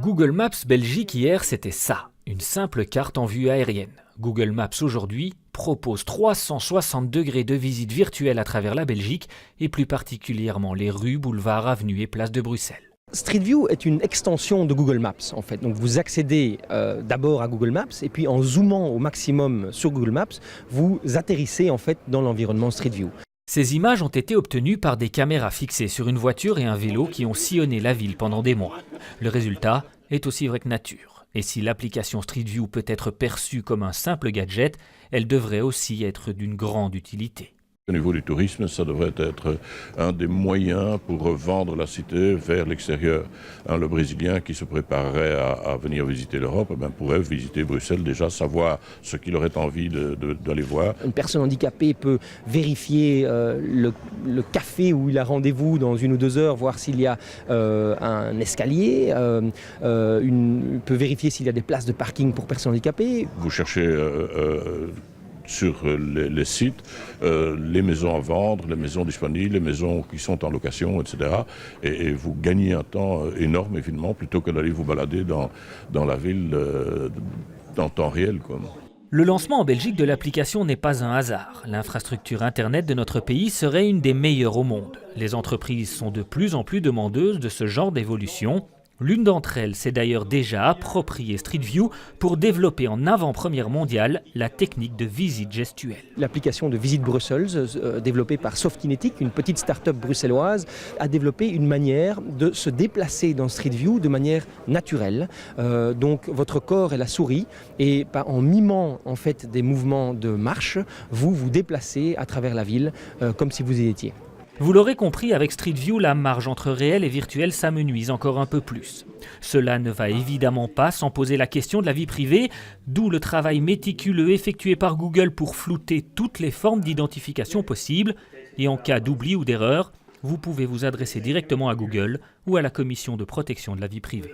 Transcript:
Google Maps Belgique hier, c'était ça, une simple carte en vue aérienne. Google Maps aujourd'hui propose 360 degrés de visite virtuelle à travers la Belgique et plus particulièrement les rues, boulevards, avenues et places de Bruxelles. Street View est une extension de Google Maps en fait. Donc vous accédez d'abord à Google Maps et puis en zoomant au maximum sur Google Maps, vous atterrissez en fait dans l'environnement Street View. Ces images ont été obtenues par des caméras fixées sur une voiture et un vélo qui ont sillonné la ville pendant des mois. Le résultat est aussi vrai que nature. Et si l'application Street View peut être perçue comme un simple gadget, elle devrait aussi être d'une grande utilité. Au niveau du tourisme, ça devrait être un des moyens pour vendre la cité vers l'extérieur. Le Brésilien qui se préparerait à venir visiter l'Europe pourrait visiter Bruxelles, déjà savoir ce qu'il aurait envie d'aller voir. Une personne handicapée peut vérifier le café où il a rendez-vous dans 1 ou 2 heures, voir s'il y a un escalier, peut vérifier s'il y a des places de parking pour personnes handicapées. Vous cherchez sur les sites, les maisons à vendre, les maisons disponibles, les maisons qui sont en location, etc. Et vous gagnez un temps énorme, évidemment, plutôt que d'aller vous balader dans la ville en temps réel, quoi. Le lancement en Belgique de l'application n'est pas un hasard. L'infrastructure Internet de notre pays serait une des meilleures au monde. Les entreprises sont de plus en plus demandeuses de ce genre d'évolution. L'une d'entre elles s'est d'ailleurs déjà appropriée Street View pour développer en avant-première mondiale la technique de visite gestuelle. L'application de Visit Brussels, développée par Softinetic, une petite start-up bruxelloise, a développé une manière de se déplacer dans Street View de manière naturelle. Donc votre corps est la souris et en mimant en fait des mouvements de marche, vous vous déplacez à travers la ville comme si vous y étiez. Vous l'aurez compris, avec Street View, la marge entre réel et virtuel s'amenuise encore un peu plus. Cela ne va évidemment pas sans poser la question de la vie privée, d'où le travail méticuleux effectué par Google pour flouter toutes les formes d'identification possibles. Et en cas d'oubli ou d'erreur, vous pouvez vous adresser directement à Google ou à la Commission de protection de la vie privée.